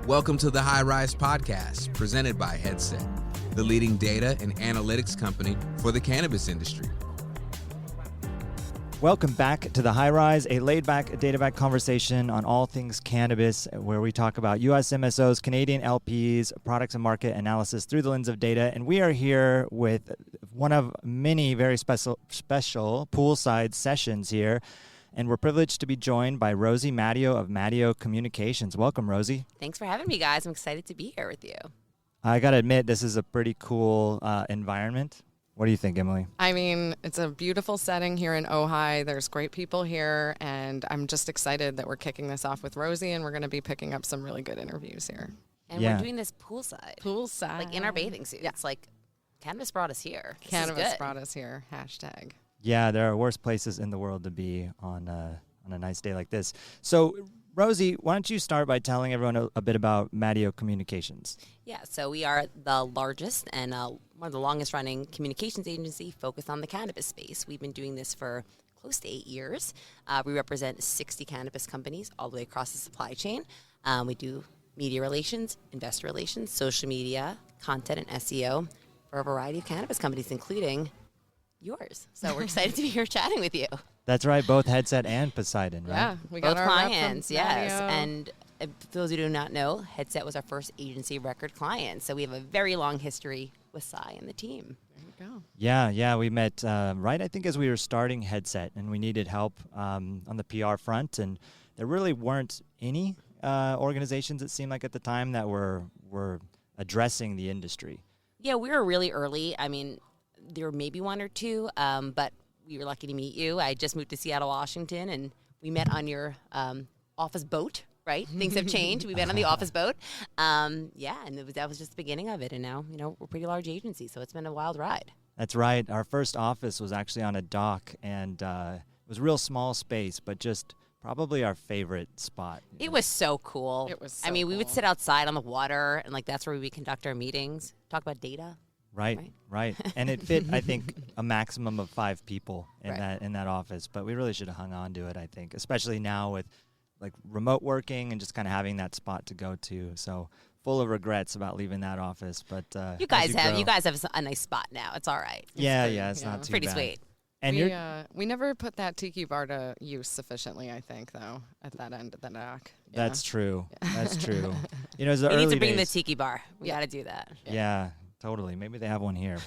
Welcome to the High Rise Podcast, presented by Headset, the leading data and analytics company for the cannabis industry. Welcome back to the High Rise, a laid-back, data-back conversation on all things cannabis, where we talk about U.S. MSOs, Canadian LPs, products and market analysis through the lens of data. And we are here with one of many very special poolside sessions here. And we're privileged to be joined by Rosie Mattio of MATTIO Communications. Welcome, Rosie. Thanks for having me, guys. I'm excited to be here with you. I got to admit, this is a pretty cool environment. What do you think, Emily? I mean, it's a beautiful setting here in Ojai. There's great people here, and I'm just excited that we're kicking this off with Rosie, and we're going to be picking up some really good interviews here. And we're doing this poolside. Poolside. Like in our bathing suits. Yeah. It's like, cannabis brought us here. Cannabis brought us here. Hashtag. Yeah, there are worse places in the world to be on a nice day like this. So, Rosie, why don't you start by telling everyone a bit about MATTIO Communications? Yeah, so we are the largest and one of the longest-running communications agency focused on the cannabis space. We've been doing this for close to 8 years. We represent 60 cannabis companies all the way across the supply chain. We do media relations, investor relations, social media, content, and SEO for a variety of cannabis companies, including yours. So we're excited to be here chatting with you. That's right, both Headset and Poseidon, right? Yeah, we got both our clients, yes. MATTIO. And for those who do not know, Headset was our first agency record client. So we have a very long history with Sai and the team. There you go. Yeah, we met right, I think, as we were starting Headset, and we needed help on the PR front, and there really weren't any organizations, it seemed like at the time, that were addressing the industry. Yeah, we were really early. I mean, there were maybe one or two, but we were lucky to meet you. I just moved to Seattle, Washington, and we met on your office boat, right? Things have changed. We met on the office boat. And that was just the beginning of it. And now, we're a pretty large agency, so it's been a wild ride. That's right. Our first office was actually on a dock, and it was a real small space, but just probably our favorite spot. It was so cool. It was so we would cool. sit outside on the water, and that's where we would conduct our meetings, talk about data. Right. And it fit, I think, a maximum of 5 people in Right. that office. But we really should have hung on to it, I think, especially now with like remote working and just kind of having that spot to go to. So full of regrets about leaving that office. But You guys have a nice spot now. It's all right. It's not It's too pretty bad. sweet. And we never put that tiki bar to use sufficiently, I think, though, at that end of the dock. Yeah. That's true. That's true. It was the We early need to bring the days. tiki bar. We got to do that. Yeah, totally. Maybe they have one here.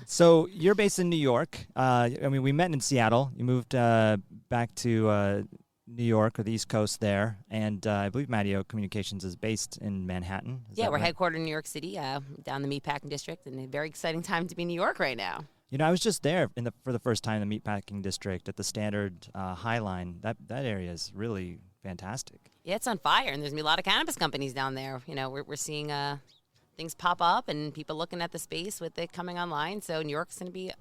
So you're based in New York. We met in Seattle. You moved back to New York or the East Coast there, and I believe MATTIO Communications is based in Manhattan. Is that We're right? headquartered in New York City, down the Meatpacking District, and a very exciting time to be in New York right now. I was just there for the first time in the Meatpacking District at the Standard High Line. That area is really fantastic. Yeah, it's on fire, and there's going to be a lot of cannabis companies down there. We're seeing things pop up and people looking at the space with it coming online. So New York's going to be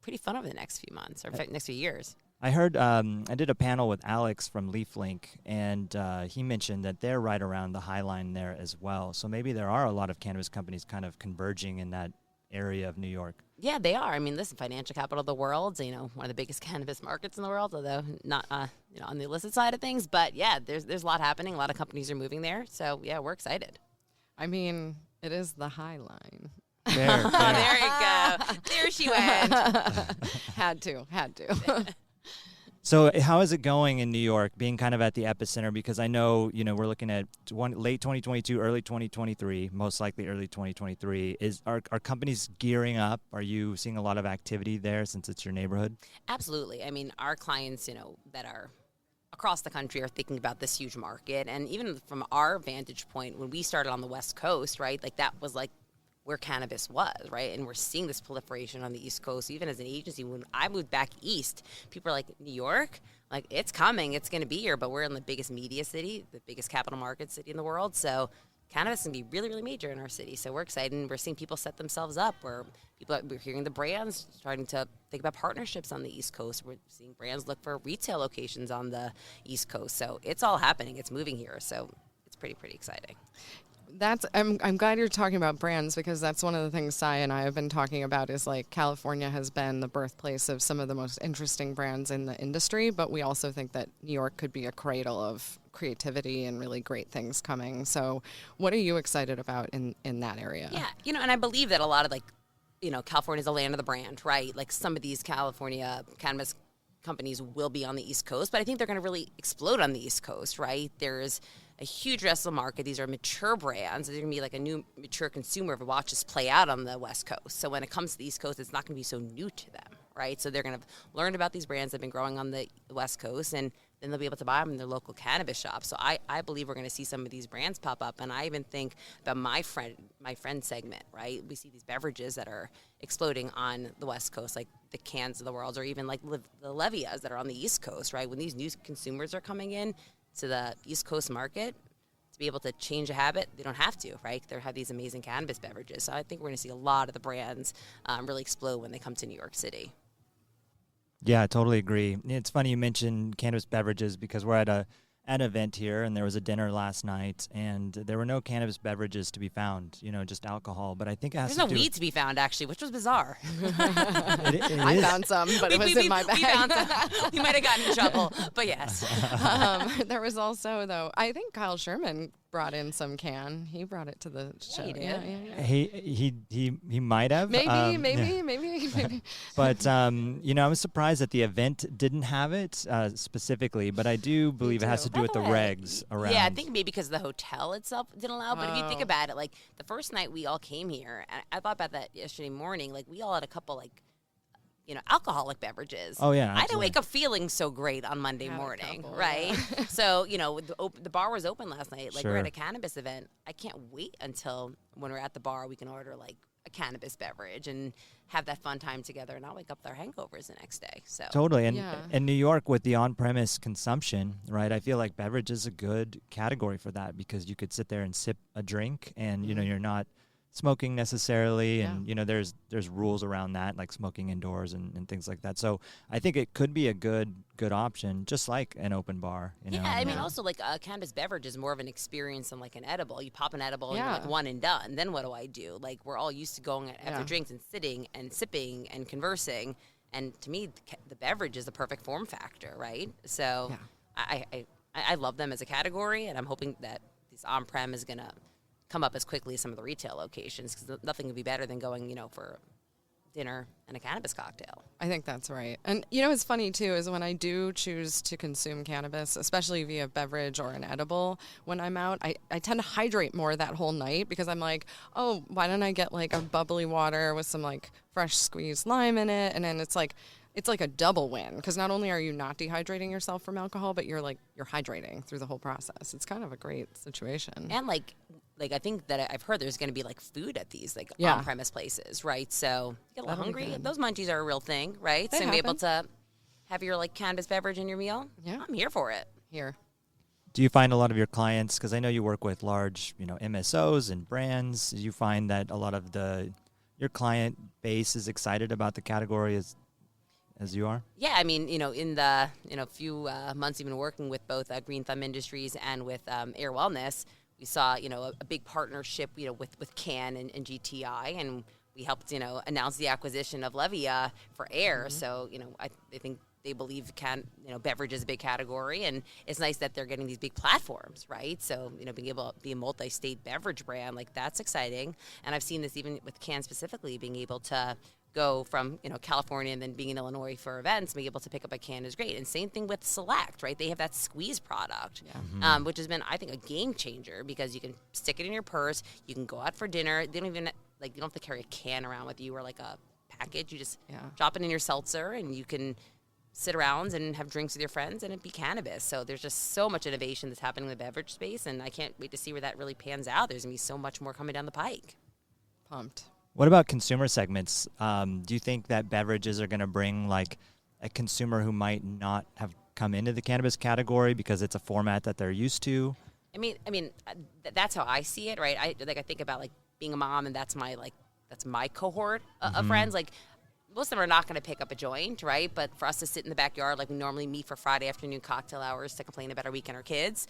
pretty fun over the next few months, or next few years. I heard I did a panel with Alex from LeafLink, and he mentioned that they're right around the High Line there as well. So maybe there are a lot of cannabis companies kind of converging in that area of New York. Yeah, they are. I mean, listen, financial capital of the world, one of the biggest cannabis markets in the world, although not on the illicit side of things. But yeah, there's a lot happening. A lot of companies are moving there. So yeah, we're excited. I mean, it is the High Line. There. There you go. There she went. Had to. So how is it going in New York, being kind of at the epicenter? Because I know, we're looking at late 2022, early 2023, most likely early 2023. Are companies gearing up? Are you seeing a lot of activity there since it's your neighborhood? Absolutely. I mean, our clients, that are across the country are thinking about this huge market. And even from our vantage point, when we started on the West Coast, right, that was where cannabis was, right? And we're seeing this proliferation on the East Coast. Even as an agency, when I moved back east, people are like, New York? It's coming. It's going to be here. But we're in the biggest media city, the biggest capital market city in the world. So cannabis can be really, really major in our city. So we're excited. And we're seeing people set themselves up. We're hearing the brands starting to think about partnerships on the East Coast. We're seeing brands look for retail locations on the East Coast. So it's all happening. It's moving here. So it's pretty exciting. I'm glad you're talking about brands, because that's one of the things Sai and I have been talking about is like California has been the birthplace of some of the most interesting brands in the industry, but we also think that New York could be a cradle of creativity and really great things coming. So what are you excited about in that area? Yeah, and I believe that a lot of California is the land of the brand, right? Like some of these California cannabis companies will be on the East Coast, but I think they're going to really explode on the East Coast, right? There's a huge wrestle market. These are mature brands. They're going to be like a new mature consumer if it watches play out on the West Coast. So when it comes to the East Coast, it's not going to be so new to them, right? So they're going to have learned about these brands that have been growing on the West Coast, and then they'll be able to buy them in their local cannabis shops. So I believe we're going to see some of these brands pop up. And I even think about my friend segment, right? We see these beverages that are exploding on the West Coast, like the Cans of the world, or even like the Levias that are on the East Coast, right? When these new consumers are coming in to the East Coast market, to be able to change a habit, they don't have to, right? They have these amazing cannabis beverages. So I think we're going to see a lot of the brands really explode when they come to New York City. Yeah, I totally agree. It's funny you mentioned cannabis beverages because we're at an event here, and there was a dinner last night, and there were no cannabis beverages to be found, just alcohol. But I think it has There's to no do weed to be found, actually, which was bizarre. I found some, but it was in my bag. We found some. We might have gotten in trouble, but yes. There was also, though, I think Kyle Sherman brought in some can. He brought it to the show. He did. Yeah. He might have. Maybe. But I was surprised that the event didn't have it specifically, but I do believe it has to do with the regs around. Yeah, I think maybe because the hotel itself didn't allow. But if you think about it, like the first night we all came here, and I thought about that yesterday morning. Like we all had a couple alcoholic beverages. Oh yeah, absolutely. I didn't wake up feeling so great on Monday morning, right? Yeah. So the bar was open last night. Like Sure. we're at a cannabis event. I can't wait until when we're at the bar we can order like a cannabis beverage and have that fun time together, and not wake up with our hangovers the next day. So totally. And in New York with the on-premise consumption, right? I feel like beverage is a good category for that because you could sit there and sip a drink, and you're not smoking necessarily, and there's rules around that, like smoking indoors and things like that. So I think it could be a good option, just like an open bar. I mean, also like a cannabis beverage is more of an experience than like an edible. You pop an edible and you're like one and done. Then what do I do? Like we're all used to going after drinks and sitting and sipping and conversing. And to me, the beverage is the perfect form factor, right? So I love them as a category, and I'm hoping that this on-prem is going to come up as quickly as some of the retail locations, because nothing would be better than going, for dinner and a cannabis cocktail. I think that's right. And, what's funny, too, is when I do choose to consume cannabis, especially via beverage or an edible, when I'm out, I tend to hydrate more that whole night because I'm like, oh, why don't I get, like, a bubbly water with some, like, fresh squeezed lime in it? And then it's like a double win, because not only are you not dehydrating yourself from alcohol, but you're hydrating through the whole process. It's kind of a great situation. And, like I think that I've heard there's going to be like food at these on-premise places, right? So you get a little hungry. Those munchies are a real thing, right? So be able to have your like cannabis beverage in your meal. Yeah, I'm here for it. Here. Do you find a lot of your clients, because I know you work with large, MSOs and brands, do you find that a lot of your client base is excited about the category as you are? Yeah, I mean, in the few months you've been working with both Green Thumb Industries and with Air Wellness, we saw, a big partnership, with CAN and GTI, and we helped, announce the acquisition of Levia for Air. Mm-hmm. So, I think they believe beverage is a big category, and it's nice that they're getting these big platforms, right? So, being able to be a multi-state beverage brand, like that's exciting. And I've seen this even with CAN specifically, being able to go from California and then being in Illinois for events, being able to pick up a can is great. And same thing with Select, right? They have that squeeze product, which has been, I think, a game changer, because you can stick it in your purse, you can go out for dinner. They don't even you don't have to carry a can around with you or like a package. You just drop it in your seltzer, and you can sit around and have drinks with your friends, and it be cannabis. So there's just so much innovation that's happening in the beverage space, and I can't wait to see where that really pans out. There's gonna be so much more coming down the pike. Pumped. What about consumer segments? Do you think that beverages are going to bring like a consumer who might not have come into the cannabis category because it's a format that they're used to? I mean, that's how I see it, right? I think about like being a mom, and that's my cohort of friends. Like, most of them are not going to pick up a joint, right? But for us to sit in the backyard like we normally meet for Friday afternoon cocktail hours to complain about our week and our kids.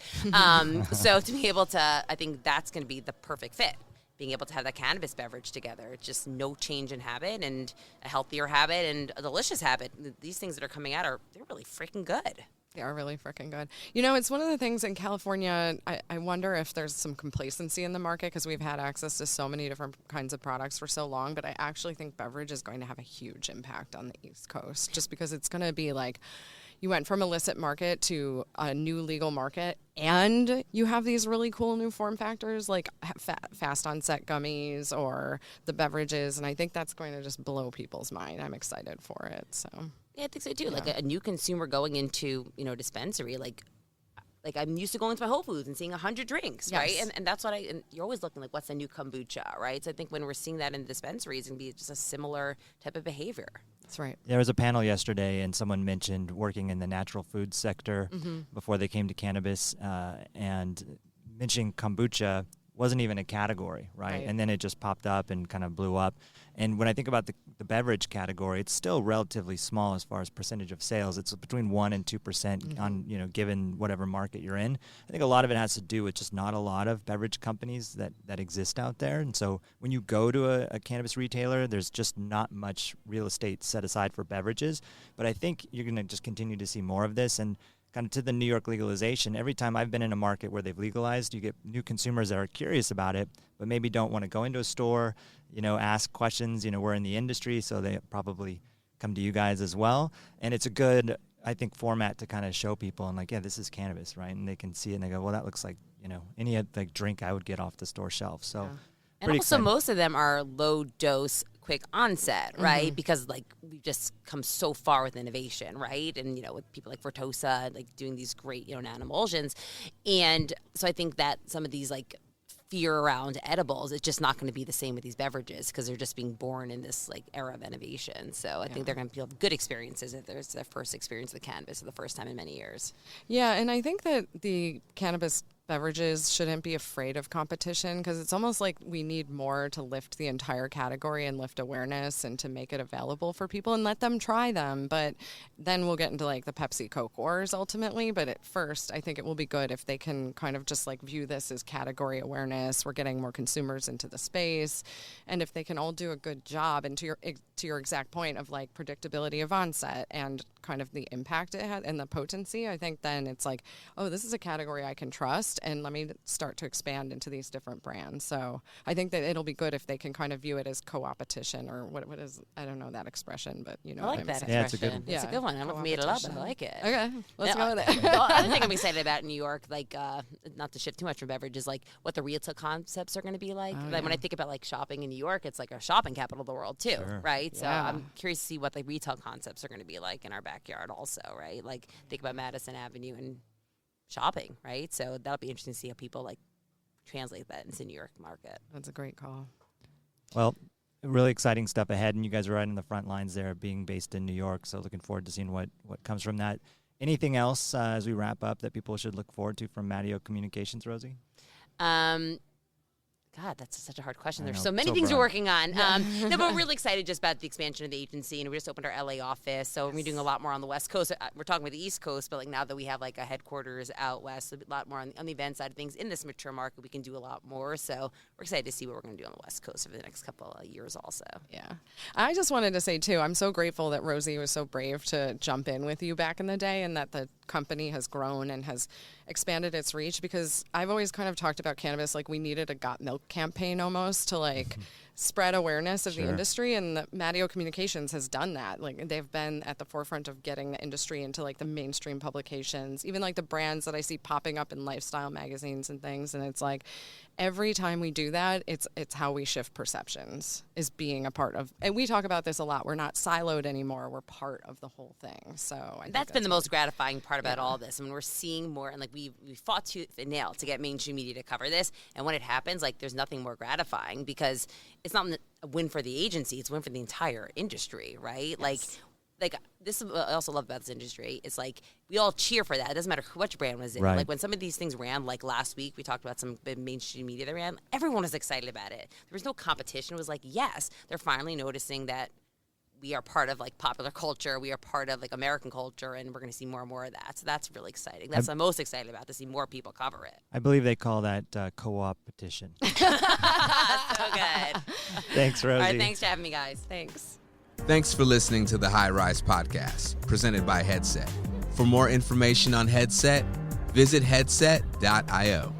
So to be able to, I think that's going to be the perfect fit. Being able to have that cannabis beverage together. It's just no change in habit and a healthier habit and a delicious habit. These things that are coming out they're really freaking good. They are really freaking good. You know, it's one of the things in California, I wonder if there's some complacency in the market because we've had access to so many different kinds of products for so long, but I actually think beverage is going to have a huge impact on the East Coast just because it's going to be like, you went from illicit market to a new legal market, and you have these really cool new form factors like fast onset gummies or the beverages, and I think that's going to just blow people's mind. I'm excited for it. So yeah, I think so too. Yeah. Like a new consumer going into dispensary, like I'm used to going to my Whole Foods and seeing 100 drinks, yes. right? And that's what and you're always looking like, what's the new kombucha, right? So I think when we're seeing that in dispensaries, it's going to be just a similar type of behavior. That's right. There was a panel yesterday, and someone mentioned working in the natural food sector before they came to cannabis, and mentioning kombucha wasn't even a category, right? And then it just popped up and kind of blew up. And when I think about the beverage category, it's still relatively small as far as percentage of sales. It's between 1% and 2% on, given whatever market you're in. I think a lot of it has to do with just not a lot of beverage companies that exist out there. And so when you go to a cannabis retailer, there's just not much real estate set aside for beverages. But I think you're going to just continue to see more of this. And kind of to the New York legalization, every time I've been in a market where they've legalized, you get new consumers that are curious about it, but maybe don't want to go into a store, ask questions. We're in the industry, so they probably come to you guys as well. And it's a good, I think, format to kind of show people and like, yeah, this is cannabis, right? And they can see it and they go, well, that looks like, any like drink I would get off the store shelf. So, yeah. And also exciting. Most of them are low dose, quick onset, right? Because like we've just come so far with innovation, right? And with people like Vertosa, like doing these great nano-emulsions, and so I think that some of these like fear around edibles, it's just not going to be the same with these beverages because they're just being born in this like era of innovation. So I think they're going to have good experiences if there's their first experience with cannabis for the first time in many years. Yeah, and I think that the cannabis beverages shouldn't be afraid of competition because it's almost like we need more to lift the entire category and lift awareness and to make it available for people and let them try them. But then we'll get into like the Pepsi Coke wars ultimately. But at first, I think it will be good if they can kind of just like view this as category awareness. We're getting more consumers into the space. And if they can all do a good job, and to your exact point of like predictability of onset and kind of the impact it had and the potency, I think then it's like, oh, this is a category I can trust. And let me start to expand into these different brands. So I think that it'll be good if they can kind of view it as coopetition or what is, I don't know that expression, but I like that expression. Yeah, it's a good one. It's a good one. I don't know if I made it up, but I like it. Okay, let's go with it. Well, other thing I'm excited about in New York, like not to shift too much from beverages, like what the retail concepts are going to be like. When I think about like shopping in New York, it's like a shopping capital of the world too, right? So I'm curious to see what the retail concepts are going to be like in our backyard also, right? Like think about Madison Avenue and shopping, right? So that'll be interesting to see how people like translate that into New York market. That's a great call. Well, really exciting stuff ahead, and you guys are right on the front lines there, being based in New York. So looking forward to seeing what comes from that. Anything else as we wrap up that people should look forward to from MATTIO Communications, Rosie? God, that's such a hard question. There's so many things we're working on. No, but we're really excited just about the expansion of the agency, and we just opened our LA office, so we're doing a lot more on the West Coast. We're talking about the East Coast, but like now that we have like a headquarters out west, a lot more on the event side of things. In this mature market, we can do a lot more. So we're excited to see what we're going to do on the West Coast over the next couple of years also. Yeah. I just wanted to say, too, I'm so grateful that Rosie was so brave to jump in with you back in the day and that the company has grown and has expanded its reach, because I've always kind of talked about cannabis like we needed a Got Milk campaign almost to like spread awareness of the industry, and the MATTIO Communications has done that. Like they've been at the forefront of getting the industry into like the mainstream publications, even like the brands that I see popping up in lifestyle magazines and things. And it's like every time we do that, it's how we shift perceptions, is being a part of, and we talk about this a lot. We're not siloed anymore. We're part of the whole thing. So I think that's been the most gratifying part about all this. I mean, we're seeing more, and like we fought tooth and nail to get mainstream media to cover this. And when it happens, like there's nothing more gratifying, because it's not a win for the agency, it's a win for the entire industry, right? Yes. Like this is what I also love about this industry. It's like we all cheer for that. It doesn't matter which brand was in. Right. Like when some of these things ran, like last week we talked about some mainstream media that ran, everyone was excited about it. There was no competition. It was like, yes, they're finally noticing that we are part of like popular culture. We are part of like American culture, and we're going to see more and more of that. So that's really exciting. That's what I'm most excited about, to see more people cover it. I believe they call that Coopetition. So good. Thanks, Rosie. All right, thanks for having me, guys. Thanks. Thanks for listening to the High Rise Podcast, presented by Headset. For more information on Headset, visit headset.io.